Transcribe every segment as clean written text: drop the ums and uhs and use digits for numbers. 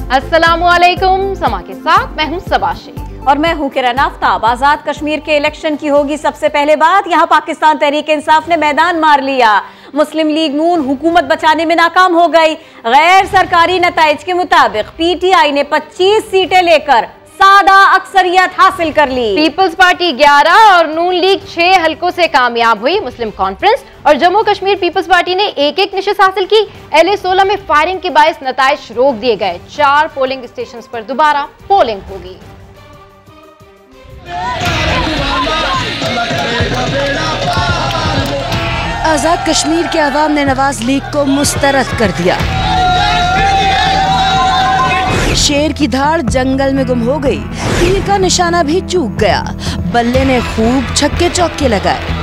अस्सलामुअलैकुम, समा के साथ मैं हूं सबाशी और मैं हूं किरण आफ्ताब। आजाद कश्मीर के इलेक्शन की होगी सबसे पहले बात। यहां पाकिस्तान तहरीक इंसाफ ने मैदान मार लिया। मुस्लिम लीग नून हुकूमत बचाने में नाकाम हो गई। गैर सरकारी नताइज के मुताबिक पीटीआई ने 25 सीटें लेकर सादा अक्सरियत हासिल कर ली। पीपल्स पार्टी 11 और नून लीग 6 हलकों से कामयाब हुई। मुस्लिम कॉन्फ्रेंस और जम्मू कश्मीर पीपल्स पार्टी ने एक नशिस्त हासिल की। LA-16 में फायरिंग के बायस नताइज रोक दिए गए। 4 पोलिंग स्टेशन पर दोबारा पोलिंग होगी। आजाद कश्मीर के अवाम ने नवाज लीग को मुस्तरद कर दिया। शेर की धाड़ जंगल में गुम हो गई। तीर का निशाना भी चूक गया। बल्ले ने खूब छक्के चौके लगाए।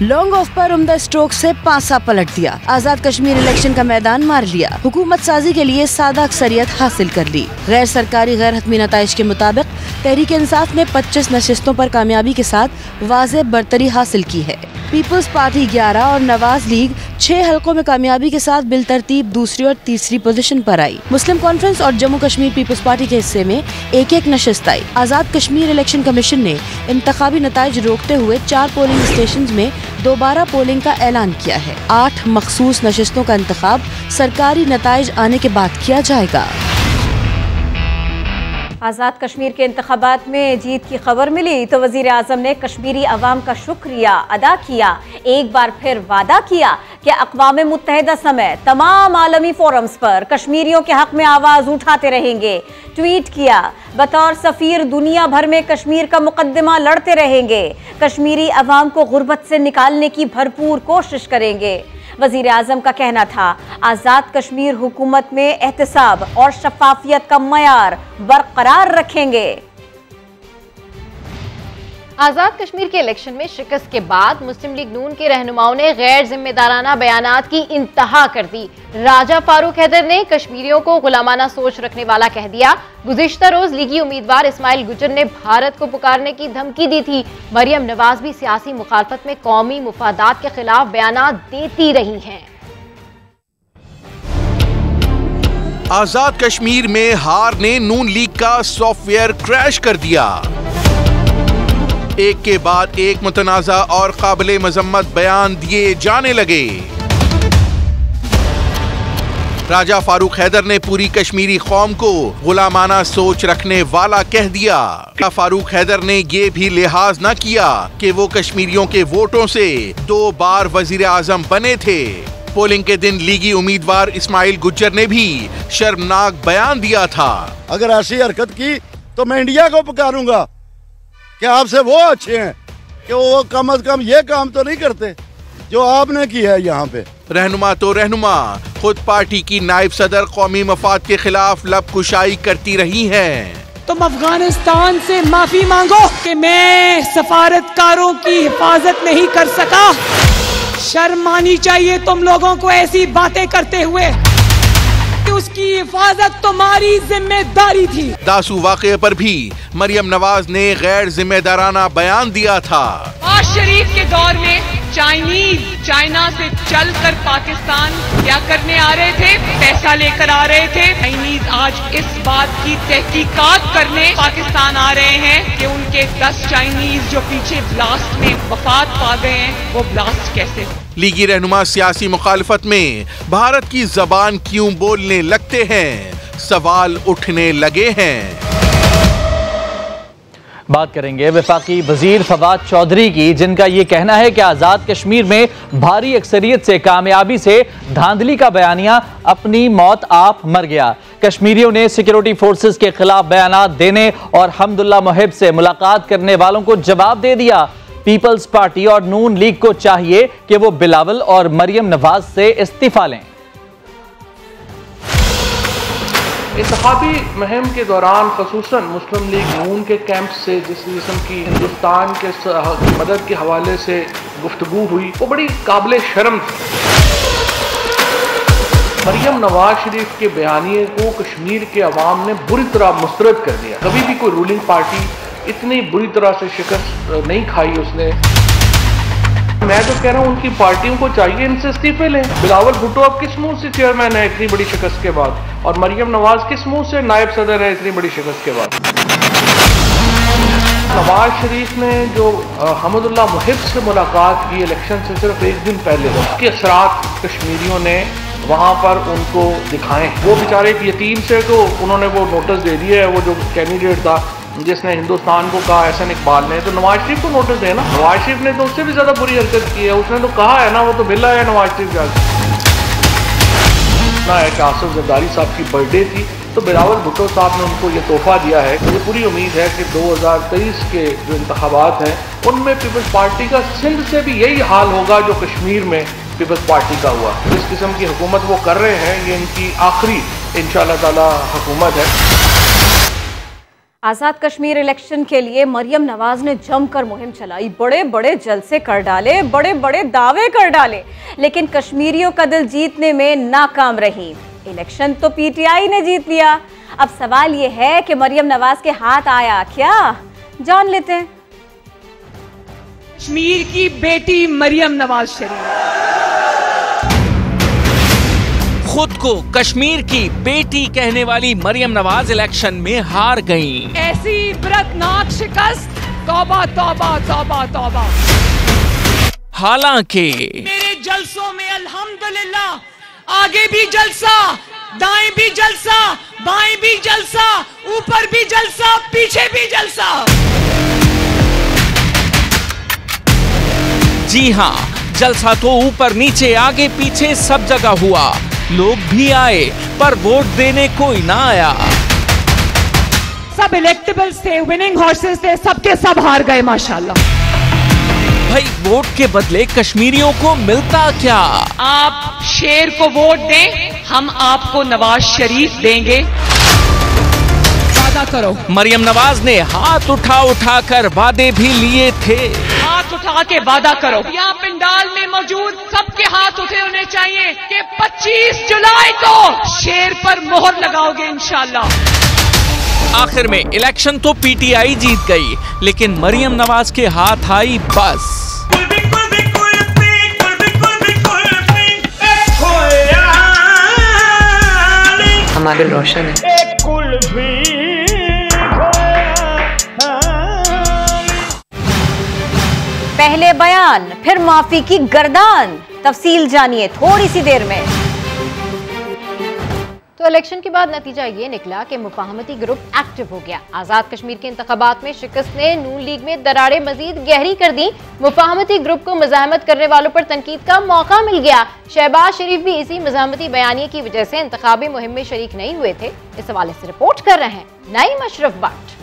लॉन्ग ऑफ पर उम्दा स्ट्रोक से पासा पलट दिया। आजाद कश्मीर इलेक्शन का मैदान मार लिया। हुकूमत साजी के लिए सादा अक्सरियत हासिल कर ली। गैर सरकारी गैर हतमी नताइज के मुताबिक तहरीक इंसाफ ने 25 नशिस्तों पर कामयाबी के साथ वाज़ेह बरतरी हासिल की है। पीपल्स पार्टी 11 और नवाज लीग 6 हलकों में कामयाबी के साथ बिलतरतीब दूसरी और तीसरी पोजीशन पर आई। मुस्लिम कॉन्फ्रेंस और जम्मू कश्मीर पीपल्स पार्टी के हिस्से में एक नशिस्त आई। आजाद कश्मीर इलेक्शन कमीशन ने इंतखाबी नताइज रोकते हुए 4 पोलिंग स्टेशन में दोबारा पोलिंग का ऐलान किया है। 8 मखसूस नशिस्तों का इंतखाब सरकारी नताइज आने के बाद किया जाएगा। आज़ाद कश्मीर के इंतखाबात में जीत की खबर मिली तो वज़ीर आज़म ने कश्मीरी अवाम का शुक्रिया अदा किया। एक बार फिर वादा किया कि अक़वाम मुत्तहिदा समेत तमाम आलमी फोरम्स पर कश्मीरियों के हक़ में आवाज़ उठाते रहेंगे। ट्वीट किया, बतौर सफ़ीर दुनिया भर में कश्मीर का मुकद्दमा लड़ते रहेंगे। कश्मीरी अवाम को गुर्बत से निकालने की भरपूर कोशिश करेंगे। वज़ीर आज़म का कहना था, आज़ाद कश्मीर हुकूमत में एहतसाब और शफाफियत का मयार बरकरार रखेंगे। आजाद कश्मीर के इलेक्शन में शिकस्त के बाद मुस्लिम लीग नून के रहनुमाओं ने गैर जिम्मेदाराना बयानात की इंतहा कर दी। राजा फारूक हैदर ने कश्मीरियों को गुलामाना सोच रखने वाला कह दिया। गुज़िश्ता रोज लीगी उम्मीदवार इस्माइल गुजर ने भारत को पुकारने की धमकी दी थी। मरियम नवाज भी सियासी मुखालफत में कौमी मुफादात के खिलाफ बयानात देती रही हैं। आजाद कश्मीर में हार ने नून लीग का सॉफ्टवेयर क्रैश कर दिया। एक के बाद एक मुतनाज़ा और काबिले मजम्मत बयान दिए जाने लगे। राजा फारूक हैदर ने पूरी कश्मीरी कौम को गुलामाना सोच रखने वाला कह दिया। राजा फारूक हैदर ने ये भी लिहाज न किया कि वो कश्मीरियों के वोटों से 2 बार वजीर आजम बने थे। पोलिंग के दिन लीगी उम्मीदवार इस्माइल गुज्जर ने भी शर्मनाक बयान दिया था। अगर ऐसी हरकत की तो मैं इंडिया को पुकारूंगा। क्या आपसे वो अच्छे हैं कि वो कम से कम ये काम तो नहीं करते जो आपने किया है यहाँ पे। रहनुमा तो रहनुमा, खुद पार्टी की नायब सदर कौमी मफाद के खिलाफ लबकुशाई करती रही हैं। तुम अफगानिस्तान से माफी मांगो कि मैं सफारतकारों की हिफाजत नहीं कर सका। शर्म आनी चाहिए तुम लोगों को ऐसी बातें करते हुए कि उसकी हिफाजत तुम्हारी जिम्मेदारी थी। दासू वाक़े पर भी मरियम नवाज ने गैर जिम्मेदाराना बयान दिया था। नवाज शरीफ के दौर में चाइना से चलकर पाकिस्तान क्या करने आ रहे थे? पैसा लेकर आ रहे थे। चाइनीज आज इस बात की तहकीकात करने पाकिस्तान आ रहे हैं कि उनके 10 चाइनीज जो पीछे ब्लास्ट में वफात पा गए हैं, वो ब्लास्ट कैसे। लीगी रहनुमा सियासी मुखालफत में भारत की जबान क्यों बोलने लगते हैं, सवाल उठने लगे हैं। बात करेंगे वफाकी वजीर फवाद चौधरी की, जिनका ये कहना है कि आज़ाद कश्मीर में भारी अक्सरियत से कामयाबी से धांधली का बयानिया अपनी मौत आप मर गया। कश्मीरियों ने सिक्योरिटी फोर्सेस के खिलाफ बयानात देने और हमदुल्ला मुहिब से मुलाकात करने वालों को जवाब दे दिया। पीपल्स पार्टी और नून लीग को चाहिए कि वो बिलावल और मरियम नवाज से इस्तीफा लें। इंतखाबी मुहिम के दौरान खसूसन मुस्लिम लीग नून के कैंप से जिस किस्म की हिंदुस्तान के मदद के हवाले से गुफ्तगू हुई, वो बड़ी काबिल शर्म थी। मरियम नवाज शरीफ के बयानिए को कश्मीर के अवाम ने बुरी तरह मुस्तरद कर दिया। कभी भी कोई रूलिंग पार्टी इतनी बुरी तरह से शिकस्त नहीं खाई उसने। मैं तो कह रहा हूँ उनकी पार्टियों को चाहिए इनसे इस्तीफे लें। बिलावल भुट्टो अब किस मुंह से चेयरमैन है इतनी बड़ी शिकस्त के बाद, और मरियम नवाज किस मुंह से नायब सदर है इतनी बड़ी शिकस्त के बाद। नवाज शरीफ ने जो हमदुल्ला मुहिब से मुलाकात की इलेक्शन से सिर्फ एक दिन पहले, उसके असरात कश्मीरियों ने वहाँ पर उनको दिखाए। वो बेचारे एक यतीम से तो उन्होंने वो नोटिस दे दिया है, वो जो कैंडिडेट था जिसने हिंदुस्तान को कहा एहसन इकबाल ने, तो नवाज शरीफ को नोटिस देना। नवाज शरीफ ने तो उससे भी ज्यादा बुरी हरकत की है, उसने तो कहा है ना, वो तो मिला है नवाज शरीफ जाके है कि आसिफ जरदारी साहब की बर्थडे थी तो बिलावल भुट्टो साहब ने उनको ये तोहफा दिया है। मुझे पूरी उम्मीद है कि 2023 के जो इंतखाबात हैं उनमें पीपल्स पार्टी का सिंध से भी यही हाल होगा जो कश्मीर में पीपल्स पार्टी का हुआ। जिस किस्म की हुकूमत वो कर रहे हैं ये इनकी आखिरी इंशाअल्लाह ताला हुकूमत है। आज़ाद कश्मीर इलेक्शन के लिए मरियम नवाज ने जमकर मुहिम चलाई, बड़े बड़े जलसे कर डाले, बड़े बड़े दावे कर डाले, लेकिन कश्मीरियों का दिल जीतने में नाकाम रही। इलेक्शन तो पीटीआई ने जीत लिया। अब सवाल ये है कि मरियम नवाज के हाथ आया क्या, जान लेते हैं। कश्मीर की बेटी मरियम नवाज शरीफ खुद को कश्मीर की बेटी कहने वाली मरियम नवाज इलेक्शन में हार गईं। ऐसी इबरतनाक शिकस्त, तौबा तौबा तौबा तौबा। हालांकि मेरे जलसों में अल्हम्दुलिल्लाह आगे भी जलसा, दाएं भी जलसा, बाएं भी जलसा, ऊपर भी जलसा, पीछे भी जलसा। जी हाँ, जलसा तो ऊपर नीचे आगे पीछे सब जगह हुआ। लोग भी आए पर वोट देने कोई ना आया। सब इलेक्टेबल्स थे, विनिंग हॉर्सेस थे, सबके सब हार गए माशाल्लाह। भाई वोट के बदले कश्मीरियों को मिलता क्या? आप शेर को वोट दें, हम आपको नवाज शरीफ देंगे। वादा करो। मरियम नवाज ने हाथ उठा कर वादे भी लिए थे। हाथ उठा के वादा करो। यहाँ पंडाल में मौजूद सबके हाथ उठे होने चाहिए कि 25 जुलाई को शेर पर मोहर लगाओगे इंशाल्लाह। आखिर में इलेक्शन तो पीटीआई जीत गई, लेकिन मरियम नवाज के हाथ आई बस। हमारे रोशन है। पहले बयान फिर माफी की गर्दान, तफसील जानिए थोड़ी सी देर में। तो इलेक्शन के बाद नतीजा ये निकला कि मुफाहमती ग्रुप एक्टिव हो गया। आजाद कश्मीर के इंतखाबात में शिकस्त ने नून लीग में दरारें मजीद गहरी कर दी। मुफाहमती ग्रुप को मज़ाहमत करने वालों पर तनकीद का मौका मिल गया। शहबाज शरीफ भी इसी मज़ाहमती बयानिए की वजह से इंतखाबी मुहिम में शरीक नहीं हुए थे। इस हवाले से रिपोर्ट कर रहे हैं नईम अशरफ भट्ट।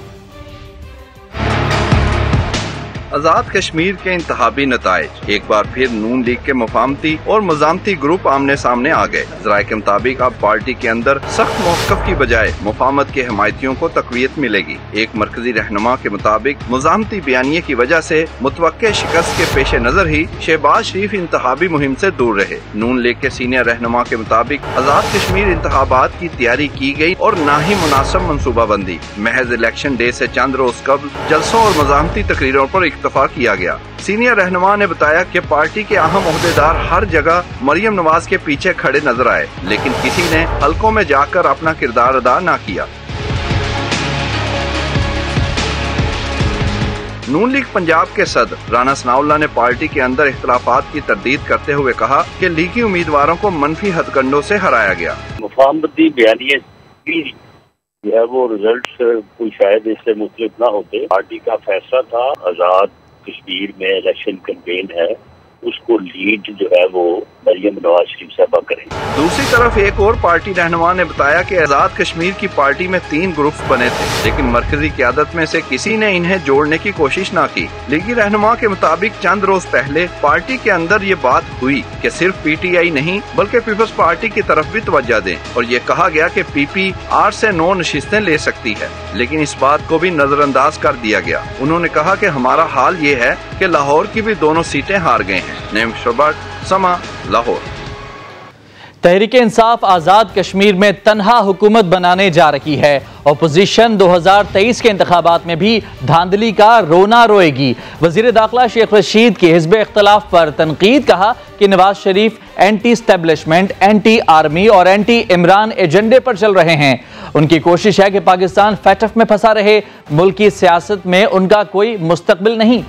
आजाद कश्मीर के इंतखाबी नताइज एक बार फिर नून लीग के मुफाहमती और मज़ामती ग्रुप आमने सामने आ गए। ज़राए के मुताबिक अब पार्टी के अंदर सख्त मौक़िफ़ की बजाय मुफाहमत के हमायतियों को तक़वियत मिलेगी। एक मरकजी रहनुमा के मुताबिक मज़ामती बयानिए की वजह से मुतवक्के शिकस्त के पेश नज़र ही शहबाज शरीफ इंतखाबी मुहिम से दूर रहे। नून लीग के सीनियर रहनुमा के मुताबिक आजाद कश्मीर इंतखाबात की तैयारी की गई और न ही मुनासिब मनसूबाबंदी। महज इलेक्शन डे से चंद रोज कबल जलसों और मज़ामती तकरीरों पर इत्तफाक किया गया। सीनियर रहनुमा ने बताया कि पार्टी के अहम ओहदेदार हर जगह मरियम नवाज के पीछे खड़े नजर आए, लेकिन किसी ने हलकों में जाकर अपना किरदार अदा न किया। नून लीग पंजाब के सदर राना सनाउल्लाह ने पार्टी के अंदर इख्तलाफात की तरदीद करते हुए कहा कि लीगी उम्मीदवारों को मनफी हथकंडों से हराया गया। मुफाहमती बयानिए जो है वो रिजल्ट कोई शायद इससे मुख्तलिफ ना होते। पार्टी का फैसला था आजाद कश्मीर में इलेक्शन कैंपेन है उसको लीड जो है वो मरियम नवाज शरीफ साहबा करें। दूसरी तरफ एक और पार्टी रहनुमा ने बताया कि आजाद कश्मीर की पार्टी में 3 ग्रुप बने थे, लेकिन मरकजी क़यादत में से किसी ने इन्हें जोड़ने की कोशिश न की। लीगी रहनुमा के मुताबिक चंद रोज पहले पार्टी के अंदर ये बात हुई कि सिर्फ पीटीआई नहीं बल्कि पीपल्स पार्टी की तरफ भी तवज्जो दें, और ये कहा गया कि पीपी 8 से 9 नशिस्तें ले सकती है, लेकिन इस बात को भी नजरअंदाज कर दिया गया। उन्होंने कहा कि हमारा हाल ये है कि लाहौर की भी दोनों सीटें हार गए हैं। नईम अशरफ भट्ट, समा, लाहौर। तहरीक इंसाफ आज़ाद कश्मीर में तन्हा हुकूमत बनाने जा रही है। अपोजिशन 2023 के इंतखाबात में भी धांधली का रोना रोएगी। वजीर दाखिला शेख रशीद की हिज़्ब इख्तलाफ पर तनकीद, कहा कि Nawaz Sharif anti establishment, anti army और एंटी इमरान एजेंडे पर चल रहे हैं। उनकी कोशिश है कि पाकिस्तान फैटफ में फंसा रहे। मुल्क की सियासत में उनका कोई मुस्तकबिल नहीं।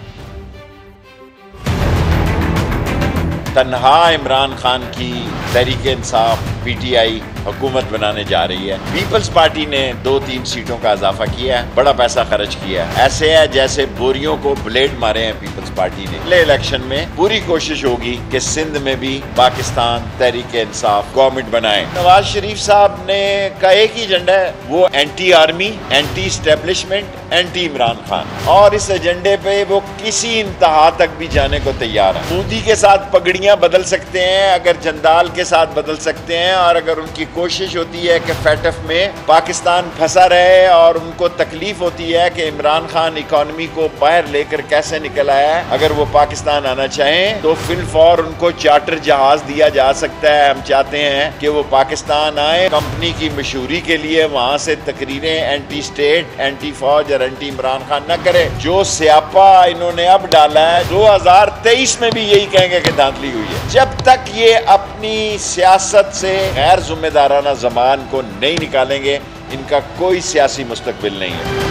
तन्हा इमरान खान की तहरीक इंसाफ पीटीआई हुकूमत बनाने जा रही है। पीपल्स पार्टी ने 2-3 सीटों का इजाफा किया है, बड़ा पैसा खर्च किया है। ऐसे है जैसे बोरियों को ब्लेड मारे हैं पीपल्स पार्टी ने। अगले इलेक्शन में पूरी कोशिश होगी कि सिंध में भी पाकिस्तान तहरीक इंसाफ गवर्नमेंट बनाए। नवाज शरीफ साहब ने का एक ही एजेंडा है, वो anti army, anti establishment, anti Imran Khan, और इस एजेंडे पे वो किसी इंतहा तक भी जाने को तैयार है। मोदी के साथ पगड़ियां बदल सकते हैं, अगर जंदाल के साथ बदल सकते हैं, और अगर उनकी कोशिश होती है कि फैटफ में पाकिस्तान फंसा रहे और उनको तकलीफ होती है कि इमरान खान इकोनॉमी को बाहर लेकर कैसे निकल आया है, अगर वो पाकिस्तान आना चाहें तो फिलफौर उनको चार्टर जहाज दिया जा सकता है। हम चाहते हैं कि वो पाकिस्तान आए, कंपनी की मशहूरी के लिए वहां से तकरीरें एंटी स्टेट, एंटी फौज और एंटी इमरान खान न करे। जो स्यापा इन्होंने अब डाला है, 2023 में भी यही कहेंगे कि धांधली हुई है। जब तक ये अपनी सियासत से गैर जिम्मेदाराना ज़मान को नहीं निकालेंगे, इनका कोई सियासी मुस्तकबिल नहीं है।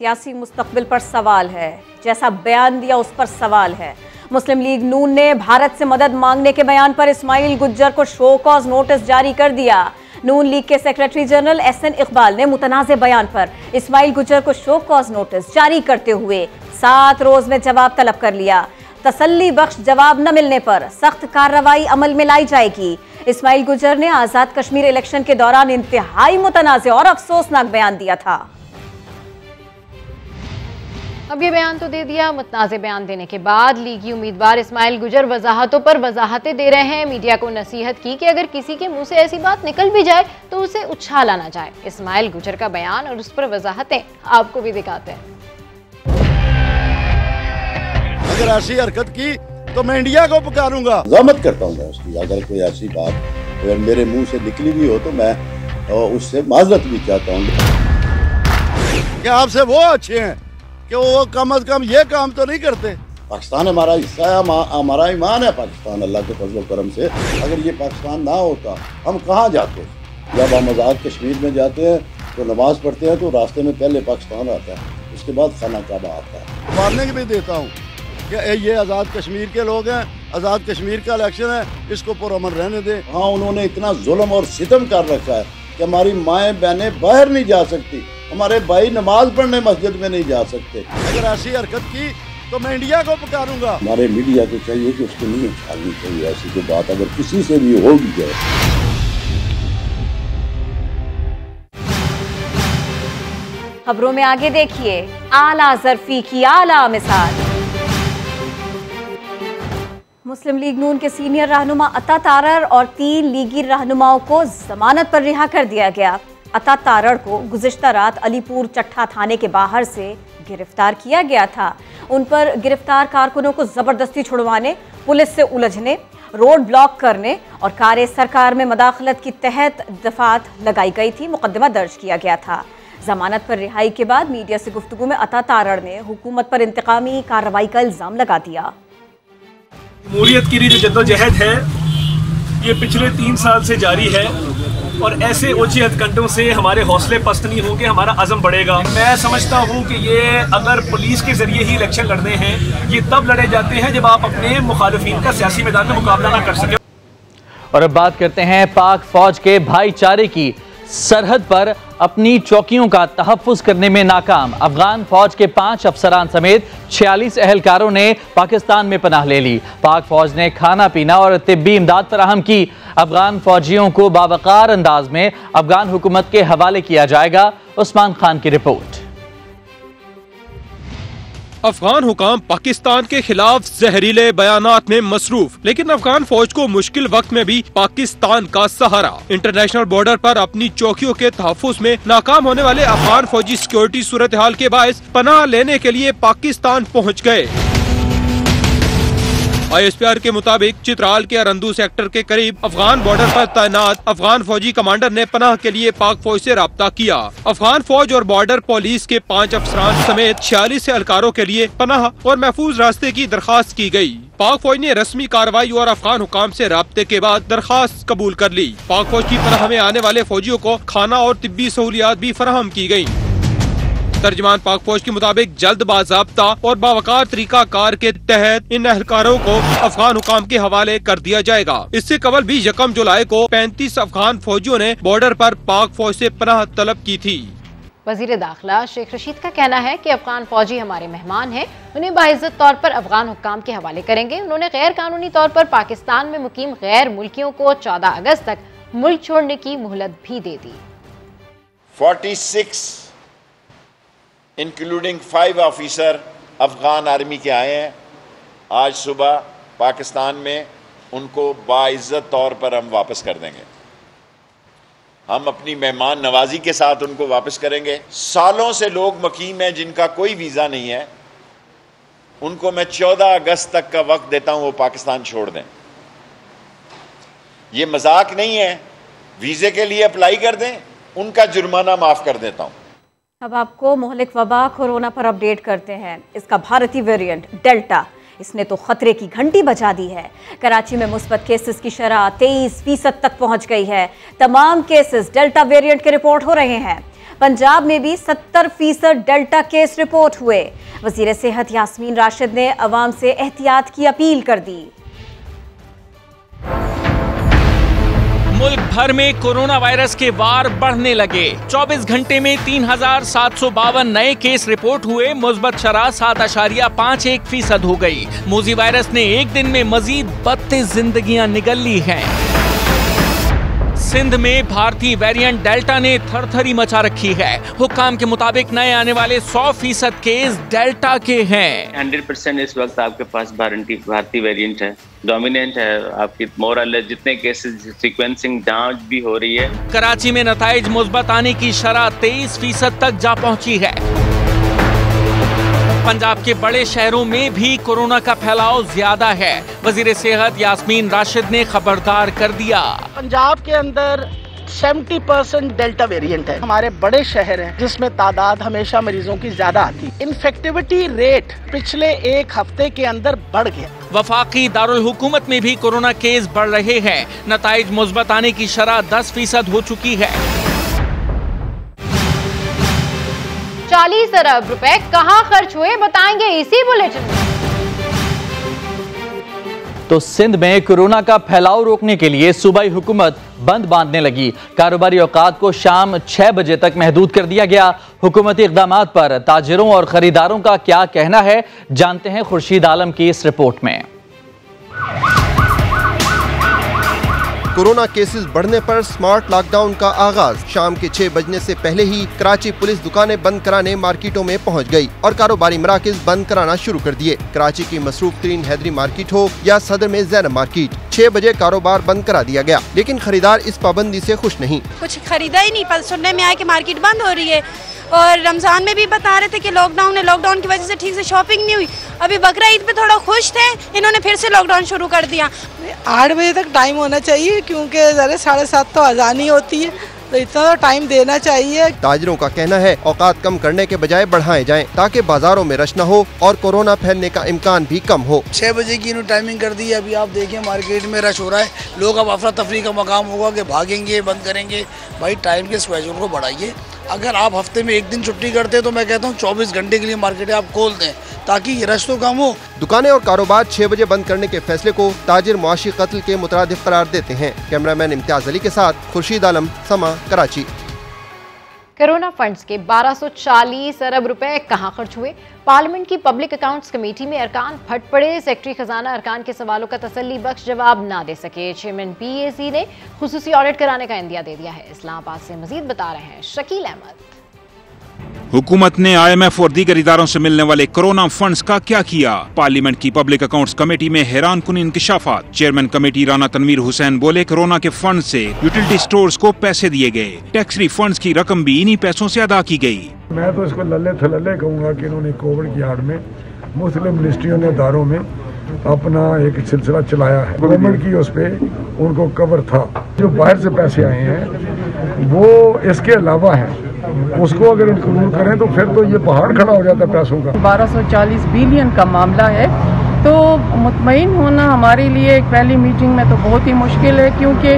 सियासी मुस्तकबिल पर सवाल है, जैसा बयान दिया उस पर सवाल है। मुस्लिम लीग नून ने भारत से मदद मांगने के बयान पर इस्माइल गुज्जर को शो कॉज नोटिस जारी कर दिया। नून लीग के सेक्रेटरी जनरल एहसन इकबाल ने मुतनाज़े बयान पर इस्माइल गुज्जर को शो कॉज नोटिस जारी करते हुए 7 रोज में जवाब तलब कर लिया। तसल्ली बख्श जवाब न मिलने पर सख्त कार्रवाई अमल में लाई जाएगी। इस्माइल गुज्जर ने आज़ाद कश्मीर इलेक्शन के दौरान इंतहाई मुतनाज़े और अफसोसनाक बयान दिया था। अब ये बयान तो दे दिया। मुतनाज़े बयान देने के बाद लीगी उम्मीदवार इस्माइल गुज्जर वजाहतों पर वजाहतें दे रहे हैं। मीडिया को नसीहत की कि अगर किसी के मुंह से ऐसी बात निकल भी जाए तो उसे उछाला ना जाए। इस्माइल गुज्जर का बयान और उस पर वजाहतें आपको भी दिखाते हैं। अगर ऐसी हरकत की तो मैं इंडिया को पुकारूंगा। ज़ामत करता हूँ मैं उसकी, अगर कोई ऐसी बात अगर मेरे मुंह से निकली भी हो तो मैं उससे माजरत भी चाहता हूँ। क्या आपसे वो अच्छे हैं कि वो कम अज कम ये काम तो नहीं करते? पाकिस्तान हमारा हिस्सा है, हमारा ईमान है पाकिस्तान, अल्लाह के फजल करम से। अगर ये पाकिस्तान ना होता हम कहाँ जाते? जब हम आज़ाद कश्मीर में जाते हैं तो नमाज पढ़ते हैं तो रास्ते में पहले पाकिस्तान आता है, उसके बाद खाना काबा आता है। मारने की भी देता हूँ कि ये आज़ाद कश्मीर के लोग हैं, आज़ाद कश्मीर का इलेक्शन है, इसको पुरअमन रहने दें। हाँ, उन्होंने इतना जुल्म और सितम कर रखा है कि हमारी माएँ बहनें बाहर नहीं जा सकती, हमारे भाई नमाज पढ़ने मस्जिद में नहीं जा सकते। अगर ऐसी हरकत की तो मैं इंडिया को पुकारूंगा। हमारे मीडिया को चाहिए कि उसको नहीं उछालनी चाहिए ऐसी कोई बात, अगर किसी से भी हो भी जाए। खबरों में आगे देखिए, आला ज़रफ़ी की आला मिसाल। मुस्लिम लीग नून के सीनियर रहनुमा अता तारड़ और 3 लीगी रहनुमाओं को जमानत पर रिहा कर दिया गया। अता तारड़ को गुज़िश्ता रात अलीपुर चट्ठा थाने के बाहर से गिरफ्तार किया गया था। उन पर गिरफ्तार कारकुनों को जबरदस्ती छुड़वाने, पुलिस से उलझने, रोड ब्लॉक करने और कार्य सरकार में मदाखलत की तहत दफात लगाई गई थी। मुकदमा दर्ज किया गया था। जमानत पर रिहाई के बाद मीडिया से गुफ्तगू में अता तारड़ ने हुकूमत पर इंतकामी कार्रवाई का इल्जाम लगा दिया। जमहूरियत के लिए जो जद्दोजहद है ये पिछले 3 साल से जारी है और ऐसे ऊंचे हथकंडों से हमारे हौसले पस्त नहीं होंगे, हमारा अज़म बढ़ेगा। मैं समझता हूँ कि ये अगर पुलिस के जरिए ही इलेक्शन लड़ने हैं, ये तब लड़े जाते हैं जब आप अपने मुखालिफिन का सियासी मैदान में मुकाबला ना कर सके। और अब बात करते हैं पाक फौज के भाईचारे की। सरहद पर अपनी चौकियों का तहफ़्फ़ुज़ करने में नाकाम अफगान फौज के 5 अफसरान समेत 46 एहलकारों ने पाकिस्तान में पनाह ले ली। पाक फौज ने खाना पीना और तिब्बी इमदाद फराहम की। अफगान फौजियों को बावकार अंदाज में अफगान हुकूमत के हवाले किया जाएगा। उस्मान खान की रिपोर्ट। अफगान हुकाम पाकिस्तान के खिलाफ जहरीले बयानात में मसरूफ, लेकिन अफगान फौज को मुश्किल वक्त में भी पाकिस्तान का सहारा। इंटरनेशनल बॉर्डर पर अपनी चौकियों के तहफ़्फ़ुज़ में नाकाम होने वाले अफगान फौजी सिक्योरिटी सूरत हाल के बायस पनाह लेने के लिए पाकिस्तान पहुँच गए। ISPR के मुताबिक चित्राल के अरंदू सेक्टर के करीब अफगान बॉर्डर पर तैनात अफगान फौजी कमांडर ने पनाह के लिए पाक फौज से राब्ता किया। अफगान फौज और बॉर्डर पुलिस के 5 अफसरान समेत 46 एहलकारों के लिए पनाह और महफूज रास्ते की दरखास्त की गई। पाक फौज ने रस्मी कार्रवाई और अफगान हुकाम से राब्ते के बाद दरखास्त कबूल कर ली। पाक फौज की पनाह में आने वाले फौजियों को खाना और तिब्बी सहूलियात भी फराहम की गयी। तर्जमान पाक फौज के मुताबिक जल्द बाज़ाब्ता और बावकार तरीका कार के तहत इन एहलकारों को अफगान हुकाम के हवाले कर दिया जाएगा। इससे कबल भी 1 जुलाई को 35 अफगान फौजियों ने बॉर्डर पर पाक फौज से पनाह तलब की थी। वजीर दाखिला शेख रशीद का कहना है कि अफगान फौजी हमारे मेहमान हैं, उन्हें बाइज्जत तौर पर अफगान हुक्काम के हवाले करेंगे। उन्होंने गैर कानूनी तौर पर पाकिस्तान में मुकीम गैर मुल्कियों को 14 अगस्त तक मुल्क छोड़ने की मोहलत भी दे दी। 46 इंक्लूडिंग 5 ऑफिसर अफगान आर्मी के आए हैं। आज सुबह पाकिस्तान में उनको बाइज्जत तौर पर हम वापस कर देंगे। हम अपनी मेहमान नवाजी के साथ उनको वापस करेंगे। सालों से लोग मुकीम हैं जिनका कोई वीज़ा नहीं है, उनको मैं 14 अगस्त तक का वक्त देता हूं, वो पाकिस्तान छोड़ दें। ये मजाक नहीं है, वीज़े के लिए अप्लाई कर दें, उनका जुर्माना माफ़ कर देता हूं। अब आपको मोहलिक वबा कोरोना पर अपडेट करते हैं। इसका भारतीय वेरिएंट डेल्टा, इसने तो खतरे की घंटी बजा दी है। कराची में मुस्बत केसेस की शरह 23% तक पहुंच गई है। तमाम केसेस डेल्टा वेरिएंट के रिपोर्ट हो रहे हैं। पंजाब में भी 70% डेल्टा केस रिपोर्ट हुए। वजीर सेहत यास्मीन राशिद ने अवाम से एहतियात की अपील कर दी। मुल्क भर में कोरोना वायरस के वार बढ़ने लगे। 24 घंटे में 3752 नए केस रिपोर्ट हुए। मुस्बत शरह 7.51% हो गई। मोजी वायरस ने एक दिन में मजीद 32 जिंदगियां निगल ली हैं। सिंध में भारतीय वेरिएंट डेल्टा ने थरथरी मचा रखी है। हुक्काम के मुताबिक नए आने वाले 100% केस डेल्टा के हैं। 100% इस वक्त आपके पास भारतीय वेरिएंट है, डोमिनेंट है। आपकी मोरल जितने केसेस सीक्वेंसिंग जांच भी हो रही है। कराची में नताइज मुस्बत आने की शरह 23% तक जा पहुंची है। पंजाब के बड़े शहरों में भी कोरोना का फैलाव ज्यादा है। वजीर सेहत यास्मीन राशिद ने खबरदार कर दिया। पंजाब के अंदर 70% डेल्टा वेरिएंट है। हमारे बड़े शहर हैं जिसमें तादाद हमेशा मरीजों की ज्यादा आती है। इन्फेक्टिविटी रेट पिछले 1 हफ्ते के अंदर बढ़ गया। वफाकी दारुल हुकूमत में भी कोरोना केस बढ़ रहे हैं। नताइज मुस्बत आने की शरह 10% हो चुकी है। 40 अरब रुपए कहां खर्च हुए बताएंगे इसी बुलेटिन में। तो सिंध में कोरोना का फैलाव रोकने के लिए सूबाई हुकूमत बंद बांधने लगी। कारोबारी औकात को शाम 6 बजे तक महदूद कर दिया गया। हुकूमती इक़दामात पर ताजिरों और खरीदारों का क्या कहना है, जानते हैं खुर्शीद आलम की इस रिपोर्ट में। कोरोना केसेस बढ़ने पर स्मार्ट लॉकडाउन का आगाज। शाम के 6 बजने से पहले ही कराची पुलिस दुकानें बंद कराने मार्केटों में पहुंच गई और कारोबारी मराकज बंद कराना शुरू कर दिए। कराची की मसरूफ तरीन हैदरी मार्केट हो या सदर में ज़ैनब मार्केट, 6 बजे कारोबार बंद करा दिया गया। लेकिन खरीदार इस पाबंदी से खुश नहीं। कुछ खरीदा ही नहीं, पर सुनने में आया कि मार्केट बंद हो रही है। और रमजान में भी बता रहे थे कि लॉकडाउन है, लॉकडाउन की वजह से ठीक से शॉपिंग नहीं हुई। अभी बकरा ईद पे थोड़ा खुश थे, इन्होंने फिर से लॉकडाउन शुरू कर दिया। 8 बजे तक टाइम होना चाहिए क्योंकि ज़रा 7:30 तो अजान ही होती है, तो इतना तो टाइम देना चाहिए। ताजिरों का कहना है औकात कम करने के बजाय बढ़ाए जाएं ताकि बाजारों में रश न हो और कोरोना फैलने का इम्कान भी कम हो। 6 बजे की इन्होंने टाइमिंग कर दी है। अभी आप देखिए मार्केट में रश हो रहा है, लोग अब अफरा तफरी का मकाम होगा कि भागेंगे, बंद करेंगे। भाई टाइम के स्केड्यूल को बढ़ाइए। अगर आप हफ्ते में 1 दिन छुट्टी करते तो मैं कहता हूँ 24 घंटे के लिए मार्केट आप खोल दें ताकि ये रश तो कम हो। दुकानें और कारोबार 6 बजे बंद करने के फैसले को ताजिर मुआशी कत्ल के मुतरादिफ करार देते हैं। कैमरामैन इम्तियाज अली के साथ खुर्शीद आलम, समा, कराची। कोरोना फंड्स के 1240 अरब रुपए कहां खर्च हुए? पार्लियामेंट की पब्लिक अकाउंट्स कमेटी में अरकान फट पड़े। सेक्रेटरी खजाना अरकान के सवालों का तसल्ली बख्श जवाब ना दे सके। चेयरमैन PAC ने खुसूसी ऑडिट कराने का इंदिया दे दिया है। इस्लामाबाद से मजीद बता रहे हैं शकील अहमद। हुकूमत ने IMF और दीगर इदारों से मिलने वाले कोरोना फंड्स का क्या किया? पार्लियामेंट की पब्लिक अकाउंट्स कमेटी में हैरान कुन इंकशाफात। चेयरमैन कमेटी राना तनवीर हुसैन बोले कोरोना के फंड से यूटिलिटी स्टोर्स को पैसे दिए गए। टैक्स रिफंड्स की रकम भी इन्हीं पैसों से अदा की गई। मैं तो इसको लल्ले थलल्ले कहूँगा कि इन्होंने कोविड की आड़ में मुस्लिम मिनिस्ट्रियों ने इदारों में अपना एक सिलसिला चलाया है। गवर्नमेंट की उस पे उनको कवर था। जो बाहर से पैसे आए हैं वो इसके अलावा है, उसको अगर इंक्लूड करें तो फिर तो ये पहाड़ खड़ा हो जाता है पैसों का। 1240 बिलियन का मामला है, तो मुतमईन होना हमारे लिए एक पहली मीटिंग में तो बहुत ही मुश्किल है, क्योंकि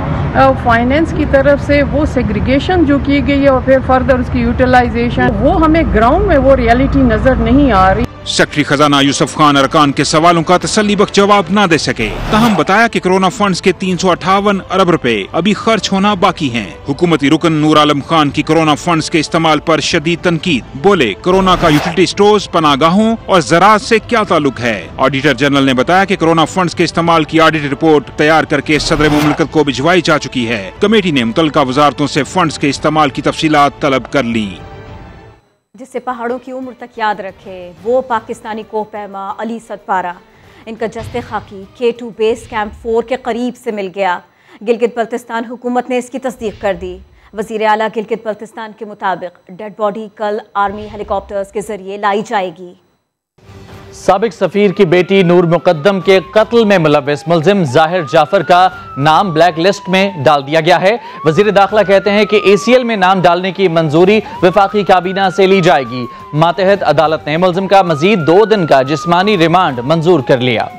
फाइनेंस की तरफ से वो सेग्रीगेशन जो की गई है और फिर फर्दर उसकी यूटिलाइजेशन, वो हमें ग्राउंड में वो रियलिटी नजर नहीं आ रही। सेक्रेटरी खजाना यूसुफ खान अरकान के सवालों का तसल्लीबख्श जवाब न दे सके। ताहम बताया कि कोरोना फंड्स के 358 अरब रुपए अभी खर्च होना बाकी हैं। हुकूमती रुकन नूर आलम खान की कोरोना फंड्स के इस्तेमाल पर शदीद तनकीद। बोले, कोरोना का यूटिलिटी स्टोर्स, पनागाहों और ज़राअत से क्या ताल्लुक है। ऑडिटर जनरल ने बताया कि कोरोना फंड्स के इस्तेमाल की ऑडिट रिपोर्ट तैयार करके सदर मुमलिकत को भिजवाई जा चुकी है। कमेटी ने मुतल्लिका वजारतों से फंड्स के इस्तेमाल की तफसीलात तलब कर ली। जिससे पहाड़ों की उम्र तक याद रखे वो पाकिस्तानी कोहपैमा अली सतपारा। इनका जस्ते खाकी K2 बेस कैंप 4 के करीब से मिल गया। गिलगित बल्तिस्तान हुकूमत ने इसकी तस्दीक कर दी। वज़ीर आला गिलगित बल्तिस्तान के मुताबिक डेड बॉडी कल आर्मी हेलीकॉप्टर्स के जरिए लाई जाएगी। साबिक सफीर की बेटी नूर मुकद्दम के कत्ल में मुलव्विस मुल्जिम जाहिर जाफर का नाम ब्लैक लिस्ट में डाल दिया गया है। वजीर दाखिला कहते हैं कि ACL में नाम डालने की मंजूरी वफाकी काबीना से ली जाएगी। मातहत अदालत ने मुल्जिम का मजीद 2 दिन का जिस्मानी रिमांड मंजूर कर लिया।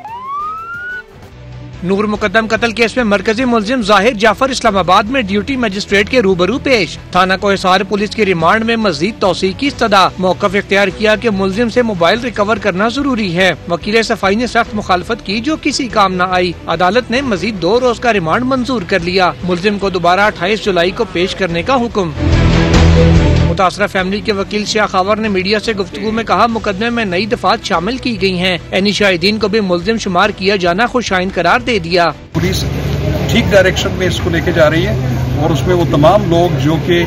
नूर मुकद्दम कत्ल केस में मरकजी मुल्जिम जाहिर जाफर इस्लामाबाद में ड्यूटी मजिस्ट्रेट के रूबरू पेश। थाना कोहिसार पुलिस की रिमांड में मजीद तौसीक की इस्तदा। मौक़िफ़ इख्तियार किया कि मुल्जिम से मोबाइल रिकवर करना जरूरी है। वकील सफाई ने सख्त मुखालफत की जो किसी काम न आई। अदालत ने मजीद 2 रोज का रिमांड मंजूर कर लिया। मुल्जिम को दोबारा 28 जुलाई को पेश करने का हुक्म। मुतासरा फैमिली के वकील शाह खावर ने मीडिया से गुफ्तगू में कहा, मुकदमे में नई दफात शामिल की गई हैं। एनी शाहिदीन को भी मुल्जिम शुमार किया जाना खुशाइन करार दे दिया। पुलिस ठीक डायरेक्शन में इसको लेके जा रही है और उसमें वो तमाम लोग जो कि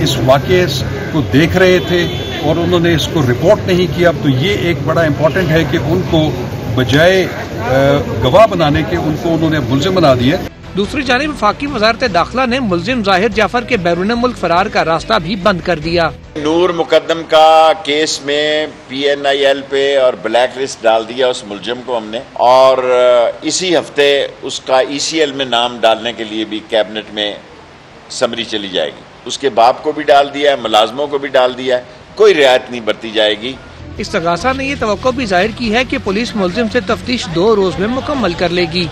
इस वाक़े को देख रहे थे और उन्होंने इसको रिपोर्ट नहीं किया, तो ये एक बड़ा इम्पोर्टेंट है कि उनको बजाय गवाह बनाने के उनको उन्होंने मुल्जिम बना दिया। दूसरी जानिब वफाकी वजारत दाखिला ने मुल्जिम जाहिर जाफर के बैरून मुल्क फरार का रास्ता भी बंद कर दिया। नूर मुकद्दम का केस में PNIL पे और ब्लैक लिस्ट डाल दिया उस मुल्जिम को हमने, और इसी हफ्ते उसका ECL में नाम डालने के लिए भी कैबिनेट में समरी चली जाएगी। उसके बाप को भी डाल दिया है, मुलाजमों को भी डाल दिया है, कोई रियायत नहीं बरती जाएगी। इस्तगासा ने ये तवक्को भी जाहिर की है कि पुलिस मुल्जिम से तफ्तीश 2 रोज में मुकम्मल कर लेगी।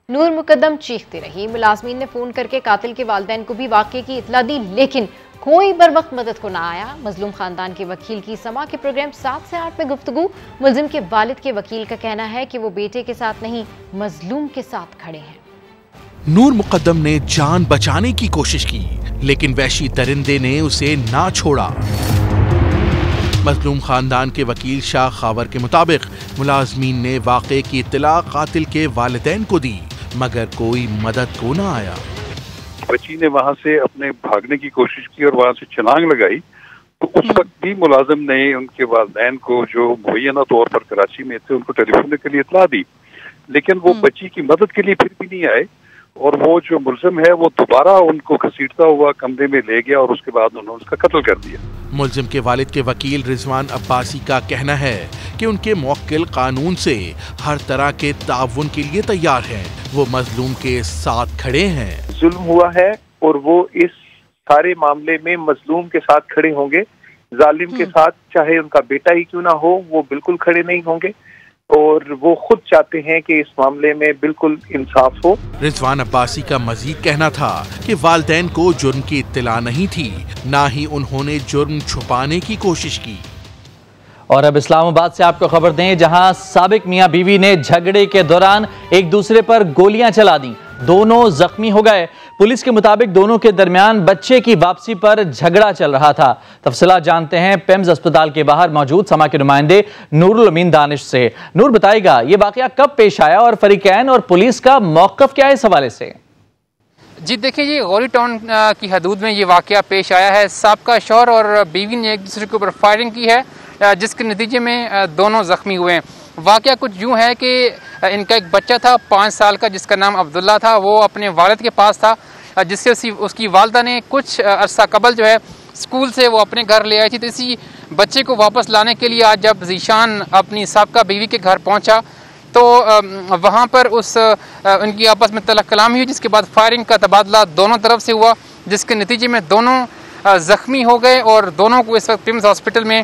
नूर मुकद्दम चीखती रही। मुलाजमीन ने फोन करके कातिल के वालिदैन को भी वाक़े की इतला दी, लेकिन कोई बर वक्त मदद को ना आया। मजलूम खानदान के वकील की समा के प्रोग्राम 7 से 8 में गुफ्तगू। मुल्जिम के वालिद के वकील का कहना है कि वो बेटे के साथ नहीं, मजलूम के साथ खड़े हैं। नूर मुकद्दम ने जान बचाने की कोशिश की, लेकिन वहशी दरिंदे ने उसे ना छोड़ा। मजलूम खानदान के वकील शाह खावर के मुताबिक मुलाजमीन ने वाक़े की इत्तला कातिल के वालिदैन को दी, मगर कोई मदद को ना आया। बच्ची ने वहाँ से अपने भागने की कोशिश की और वहाँ से छलांग लगाई, तो उस वक्त भी मुलाजिम ने उनके वालिदैन को, जो मुहैया तौर पर कराची में थे, उनको टेलीफोन के लिए इत्तला दी, लेकिन वो बच्ची की मदद के लिए फिर भी नहीं आए। और वो जो मुल्जिम है वो दोबारा उनको घसीटता हुआ कमरे में ले गया और उसके बाद उन्होंने उसका कत्ल कर दिया। मुल्जिम के वालिद के वकील रिजवान अब्बासी का कहना है कि उनके मुवक्किल कानून से हर तरह के ताउन के लिए तैयार हैं। वो मजलूम के साथ खड़े हैं। जुल्म हुआ है और वो इस सारे मामले में मजलूम के साथ खड़े होंगे। जालिम के साथ चाहे उनका बेटा ही क्यों ना हो, वो बिल्कुल खड़े नहीं होंगे और वो खुद चाहते हैं कि इस मामले में बिल्कुल इंसाफ हो। रिजवान अब्बासी का मजीद कहना था कि वालिदैन को जुर्म की इत्तला नहीं थी, ना ही उन्होंने जुर्म छुपाने की कोशिश की। और अब इस्लामाबाद से आपको खबर दें, जहां साबिक मियां बीवी ने झगड़े के दौरान एक दूसरे पर गोलियां चला दी, दोनों जख्मी हो गए। पुलिस के मुताबिक दोनों के दरमियान बच्चे की वापसी पर झगड़ा चल रहा था। तफसीलात जानते हैं पेम्स अस्पताल के बाहर मौजूद समा के नुमाइंदे नूरुल अमीन दानिश से। नूर, बताइएगा ये वाकया कब पेश आया और फरीकैन और पुलिस का मौक़िफ़ क्या है इस हवाले से? जी देखिए, ये गौरी टाउन की हदूद में ये वाकया पेश आया है। साबका शौहर और बीवी ने एक दूसरे के ऊपर फायरिंग की है, जिसके नतीजे में दोनों जख्मी हुए हैं। वाकया कुछ यूँ है कि इनका एक बच्चा था 5 साल का, जिसका नाम अब्दुल्ला था। वो अपने वालिद के पास था, जिससे उसकी वालदा ने कुछ अरसा कबल जो है स्कूल से वो अपने घर ले आई थी। तो इसी बच्चे को वापस लाने के लिए आज जब जीशान अपनी साबका बीवी के घर पहुंचा, तो वहाँ पर उनकी आपस में तलख कलामी हुई, जिसके बाद फायरिंग का तबादला दोनों तरफ से हुआ, जिसके नतीजे में दोनों ज़ख्मी हो गए और दोनों को इस वक्त पिम्स हॉस्पिटल में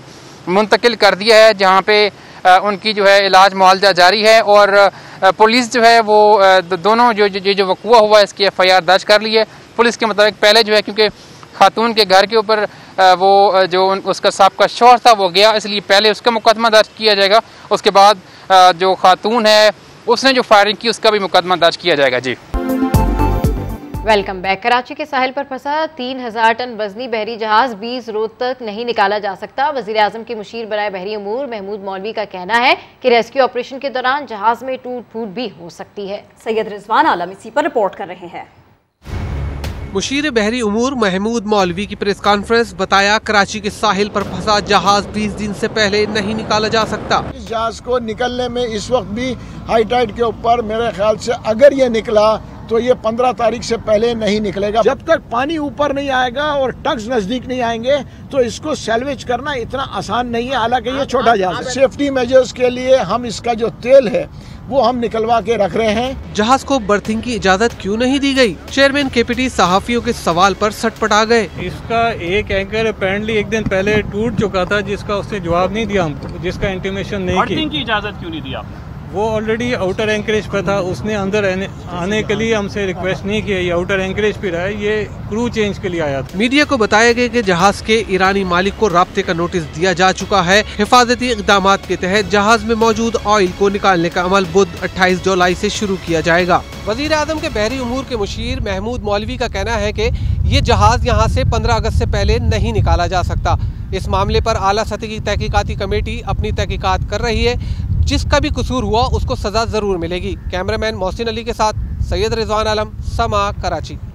मुंतकिल कर दिया है, जहाँ पे उनकी जो है इलाज मुआलजा जारी है। और पुलिस जो है वो दोनों जो वक़ुआ हुआ है इसकी FIR दर्ज कर ली है। पुलिस के मुताबिक पहले जो है क्योंकि खातून के घर के ऊपर वो जो उसका साबका शौहर था वो गया, इसलिए पहले उसका मुकदमा दर्ज किया जाएगा, उसके बाद जो खातून है उसने जो फायरिंग की उसका भी मुकदमा दर्ज किया जाएगा। जी वेलकम बैक। कराची के साहिल पर फंसा 3000 टन वजनी बहरी जहाज 20 रोज तक नहीं निकाला जा सकता। वजीर आजम के मुशीर बराए बहरी अमूर महमूद मौलवी का कहना है कि रेस्क्यू ऑपरेशन के दौरान जहाज में टूट फूट भी हो सकती है। सैयद रिजवान आलम इसी पर रिपोर्ट कर रहे हैं। मुशीर बहरी उमूर महमूद मौलवी की प्रेस कॉन्फ्रेंस, बताया कराची के साहिल पर फंसा जहाज 20 दिन से पहले नहीं निकाला जा सकता। इस जहाज को निकलने में इस वक्त भी हाई टाइड के ऊपर मेरे ख्याल से अगर ये निकला तो ये 15 तारीख से पहले नहीं निकलेगा। जब तक पानी ऊपर नहीं आएगा और टग्स नजदीक नहीं आएंगे तो इसको सैल्वेज करना इतना आसान नहीं है, हालांकि ये छोटा जहाज है। सेफ्टी मेजर्स के लिए हम इसका जो तेल है वो हम निकलवा के रख रहे हैं। जहाज को बर्थिंग की इजाजत क्यों नहीं दी गई? चेयरमैन KPT सहाफियों के सवाल पर सटपटा गए। इसका एक एंकर अपेरेंटली एक दिन पहले टूट चुका था, जिसका उसने जवाब नहीं दिया हमको, जिसका इंटीमेशन नहीं की। बर्थिंग की इजाजत क्यों नहीं दी आपने? वो ऑलरेडी आउटर एंकरेज पर था, उसने अंदर आने के लिए हमसे रिक्वेस्ट नहीं किया। ये आउटर एंकरेज पे रहा है, ये क्रू चेंज के लिए आया था। मीडिया को बताया गया कि जहाज के ईरानी मालिक को राब्ते का नोटिस दिया जा चुका है। हिफाजती इकदाम के तहत जहाज में मौजूद ऑयल को निकालने का अमल बुध 28 जुलाई से शुरू किया जाएगा। वजीर आजम के बहरी उमूर के मुशीर महमूद मौलवी का कहना है कि ये जहाज यहाँ से 15 अगस्त से पहले नहीं निकाला जा सकता। इस मामले पर आला सतह की तहकीकाती कमेटी अपनी तहकीकात कर रही है, जिसका भी कसूर हुआ उसको सजा जरूर मिलेगी। कैमरामैन मोहसिन अली के साथ सैयद रिजवान आलम, समा, कराची।